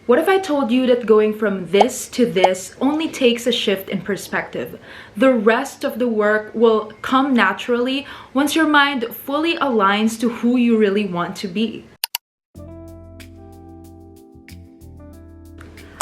What if I told you that going from this to this only takes a shift in perspective? The rest of the work will come naturally once your mind fully aligns to who you really want to be.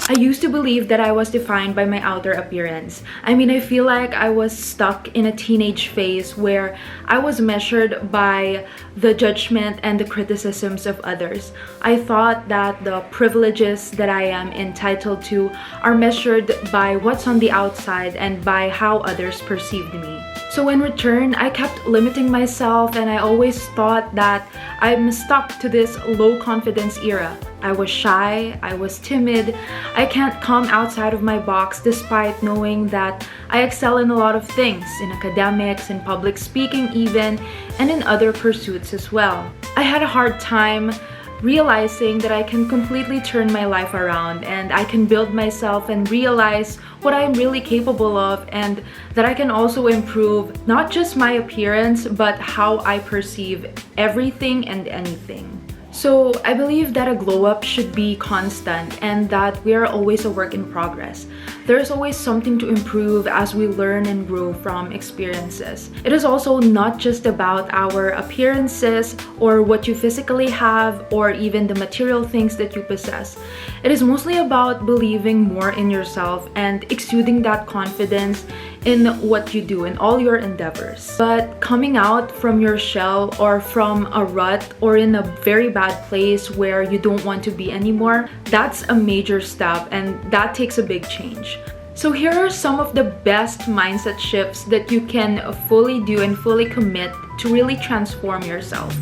I used to believe that I was defined by my outer appearance. I feel like I was stuck in a teenage phase where I was measured by the judgment and the criticisms of others. I thought that the privileges that I am entitled to are measured by what's on the outside and by how others perceived me. So in return, I kept limiting myself, and I always thought that I'm stuck to this low confidence era. I was shy, I was timid, I can't come outside of my box despite knowing that I excel in a lot of things, in academics, in public speaking even, and in other pursuits as well. I had a hard time realizing that I can completely turn my life around and I can build myself and realize what I'm really capable of, and that I can also improve not just my appearance but how I perceive everything and anything. So I believe that a glow up should be constant and that we are always a work in progress. There's always something to improve as we learn and grow from experiences. It is also not just about our appearances or what you physically have or even the material things that you possess. It is mostly about believing more in yourself and exuding that confidence in what you do in all your endeavors. But coming out from your shell or from a rut or in a very bad place where you don't want to be anymore, that's a major step and that takes a big change. So here are some of the best mindset shifts that you can fully do and fully commit to really transform yourself.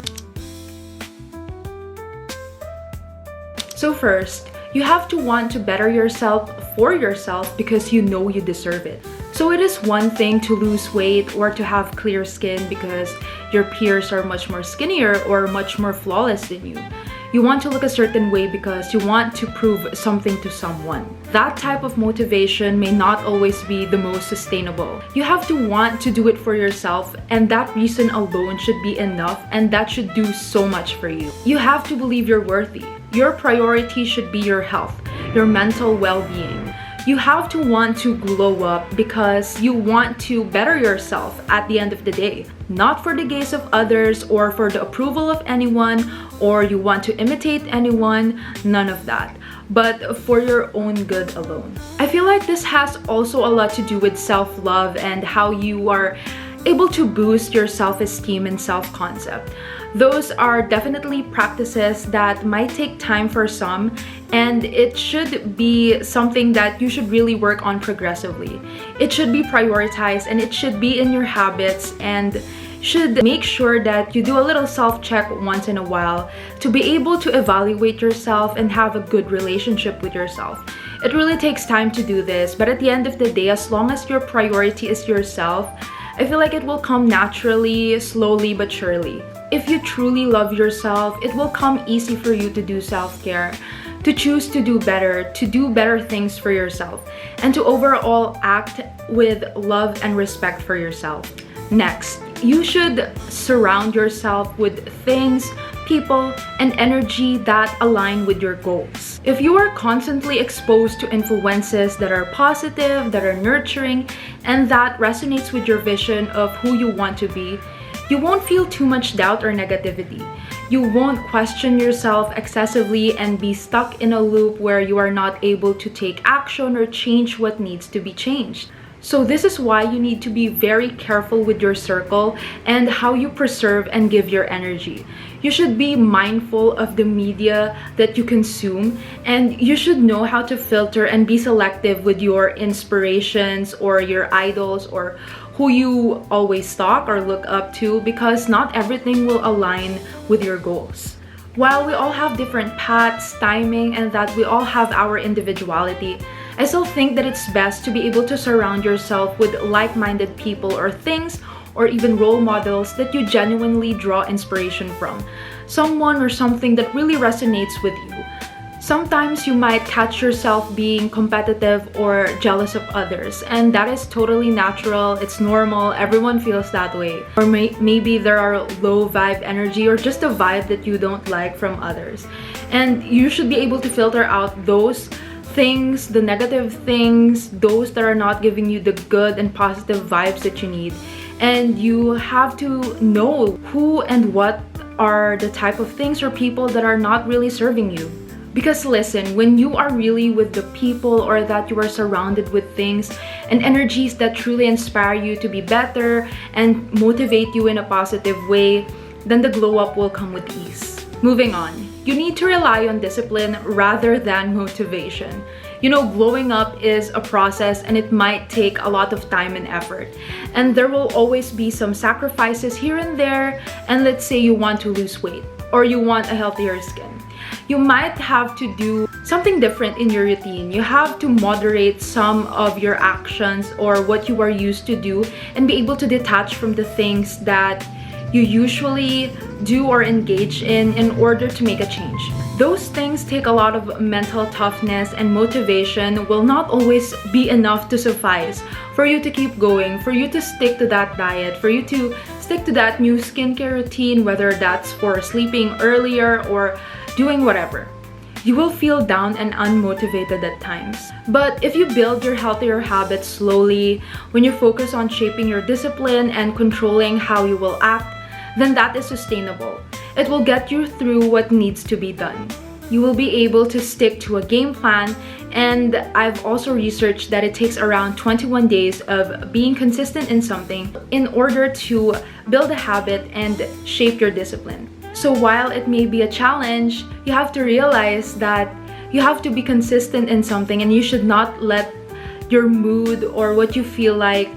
So first, you have to want to better yourself for yourself because you know you deserve it. So it is one thing to lose weight or to have clear skin because your peers are much more skinnier or much more flawless than you. You want to look a certain way because you want to prove something to someone. That type of motivation may not always be the most sustainable. You have to want to do it for yourself, and that reason alone should be enough, and that should do so much for you. You have to believe you're worthy. Your priority should be your health, your mental well-being. You have to want to glow up because you want to better yourself at the end of the day. Not for the gaze of others or for the approval of anyone, or you want to imitate anyone, none of that, but for your own good alone. I feel like this has also a lot to do with self-love and how you are able to boost your self-esteem and self-concept. Those are definitely practices that might take time for some, and it should be something that you should really work on progressively. It should be prioritized and it should be in your habits, and should make sure that you do a little self-check once in a while to be able to evaluate yourself and have a good relationship with yourself. It really takes time to do this, but at the end of the day, as long as your priority is yourself, I feel like it will come naturally, slowly but surely. If you truly love yourself, it will come easy for you to do self-care, to choose to do better things for yourself, and to overall act with love and respect for yourself. Next, you should surround yourself with things, people, and energy that align with your goals. If you are constantly exposed to influences that are positive, that are nurturing, and that resonates with your vision of who you want to be, you won't feel too much doubt or negativity. You won't question yourself excessively and be stuck in a loop where you are not able to take action or change what needs to be changed. So this is why you need to be very careful with your circle and how you preserve and give your energy. You should be mindful of the media that you consume, and you should know how to filter and be selective with your inspirations or your idols or who you always stalk or look up to, because not everything will align with your goals. While we all have different paths, timing, and that we all have our individuality, I still think that it's best to be able to surround yourself with like-minded people or things, or even role models that you genuinely draw inspiration from. Someone or something that really resonates with you. Sometimes you might catch yourself being competitive or jealous of others, and that is totally natural, it's normal, everyone feels that way. Or maybe there are low vibe energy or just a vibe that you don't like from others. And you should be able to filter out those things, the negative things, those that are not giving you the good and positive vibes that you need. And you have to know who and what are the type of things or people that are not really serving you. Because listen, when you are really with the people or that you are surrounded with things and energies that truly inspire you to be better and motivate you in a positive way, then the glow up will come with ease. Moving on, you need to rely on discipline rather than motivation. You know, glowing up is a process and it might take a lot of time and effort. And there will always be some sacrifices here and there. And let's say you want to lose weight or you want a healthier skin. You might have to do something different in your routine. You have to moderate some of your actions or what you are used to do and be able to detach from the things that you usually do or engage in order to make a change. Those things take a lot of mental toughness, and motivation will not always be enough to suffice for you to keep going, for you to stick to that diet, for you to stick to that new skincare routine, whether that's for sleeping earlier or doing whatever. You will feel down and unmotivated at times. But if you build your healthier habits slowly, when you focus on shaping your discipline and controlling how you will act, then that is sustainable. It will get you through what needs to be done. You will be able to stick to a game plan, and I've also researched that it takes around 21 days of being consistent in something in order to build a habit and shape your discipline. So while it may be a challenge, you have to realize that you have to be consistent in something, and you should not let your mood or what you feel like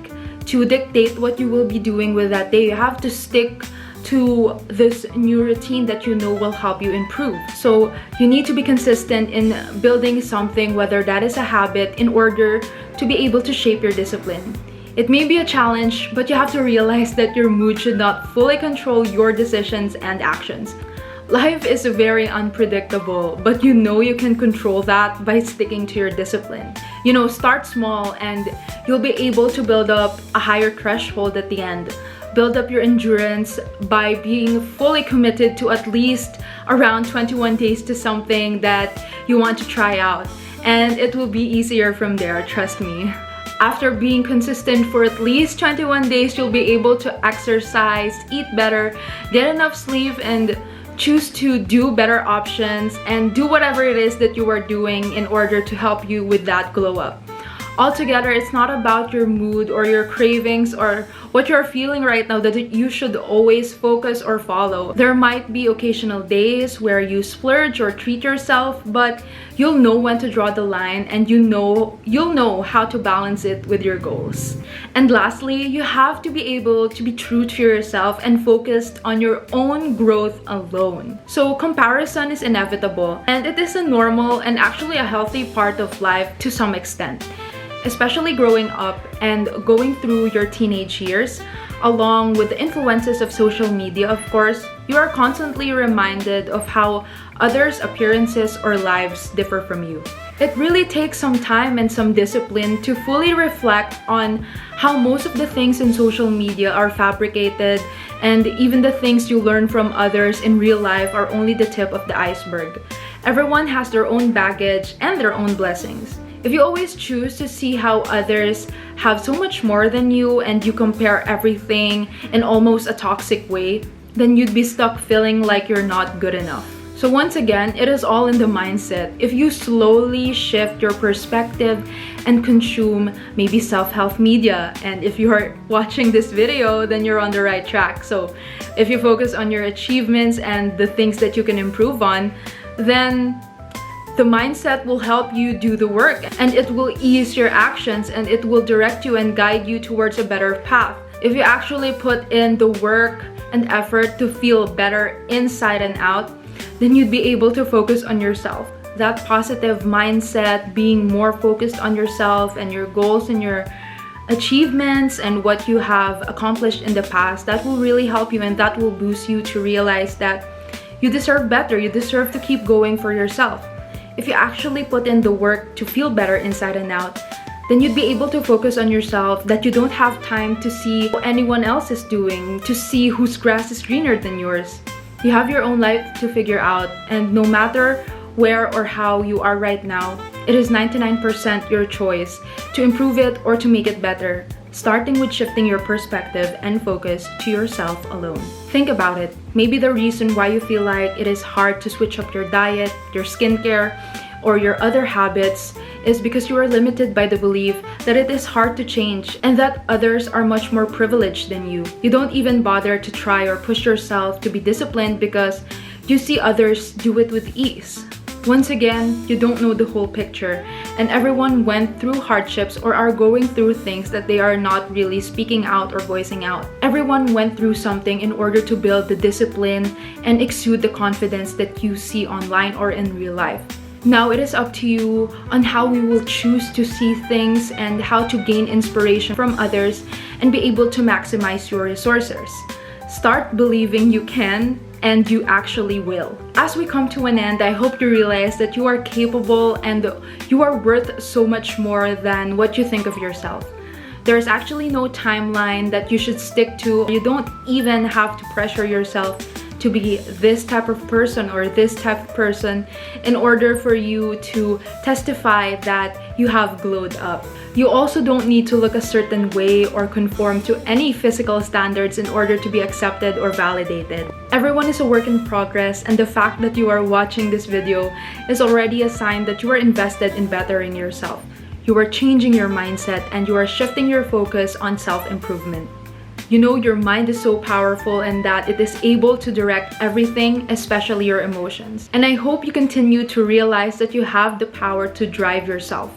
to dictate what you will be doing with that day. You have to stick to this new routine that you know will help you improve. So you need to be consistent in building something, whether that is a habit, in order to be able to shape your discipline. It may be a challenge, but you have to realize that your mood should not fully control your decisions and actions. Life is very unpredictable, but you know you can control that by sticking to your discipline. You know, start small and you'll be able to build up a higher threshold at the end. Build up your endurance by being fully committed to at least around 21 days to something that you want to try out. And it will be easier from there, trust me. After being consistent for at least 21 days, you'll be able to exercise, eat better, get enough sleep, and choose to do better options and do whatever it is that you are doing in order to help you with that glow up. Altogether, it's not about your mood or your cravings or what you're feeling right now that you should always focus or follow. There might be occasional days where you splurge or treat yourself, but you'll know when to draw the line, and you'll know how to balance it with your goals. And lastly, you have to be able to be true to yourself and focused on your own growth alone. So comparison is inevitable, and it is a normal and actually a healthy part of life to some extent. Especially growing up and going through your teenage years, along with the influences of social media, of course, you are constantly reminded of how others' appearances or lives differ from you. It really takes some time and some discipline to fully reflect on how most of the things in social media are fabricated, and even the things you learn from others in real life are only the tip of the iceberg. Everyone has their own baggage and their own blessings. If you always choose to see how others have so much more than you and you compare everything in almost a toxic way, then you'd be stuck feeling like you're not good enough. So once again, it is all in the mindset. If you slowly shift your perspective and consume maybe self-help media, and if you are watching this video, then you're on the right track. So if you focus on your achievements and the things that you can improve on, then the mindset will help you do the work, and it will ease your actions, and it will direct you and guide you towards a better path. If you actually put in the work and effort to feel better inside and out, then you'd be able to focus on yourself. That positive mindset, being more focused on yourself and your goals and your achievements and what you have accomplished in the past, that will really help you, and that will boost you to realize that you deserve better. You deserve to keep going for yourself. If you actually put in the work to feel better inside and out, then you'd be able to focus on yourself, that you don't have time to see what anyone else is doing, to see whose grass is greener than yours. You have your own life to figure out, and no matter where or how you are right now, it is 99% your choice to improve it or to make it better, starting with shifting your perspective and focus to yourself alone. Think about it. Maybe the reason why you feel like it is hard to switch up your diet, your skincare, or your other habits is because you are limited by the belief that it is hard to change and that others are much more privileged than you. You don't even bother to try or push yourself to be disciplined because you see others do it with ease. Once again, you don't know the whole picture, and everyone went through hardships or are going through things that they are not really speaking out or voicing out. Everyone went through something in order to build the discipline and exude the confidence that you see online or in real life. Now it is up to you on how we will choose to see things and how to gain inspiration from others and be able to maximize your resources. Start believing you can, and you actually will. As we come to an end, I hope you realize that you are capable and you are worth so much more than what you think of yourself. There's actually no timeline that you should stick to. You don't even have to pressure yourself to be this type of person or this type of person in order for you to testify that you have glowed up. You also don't need to look a certain way or conform to any physical standards in order to be accepted or validated. Everyone is a work in progress, and the fact that you are watching this video is already a sign that you are invested in bettering yourself. You are changing your mindset and you are shifting your focus on self-improvement. You know your mind is so powerful and that it is able to direct everything, especially your emotions. And I hope you continue to realize that you have the power to drive yourself.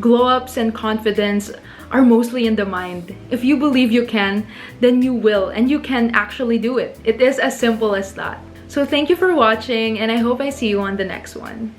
Glow-ups and confidence are mostly in the mind. If you believe you can, then you will, and you can actually do it. It is as simple as that. So thank you for watching, and I hope I see you on the next one.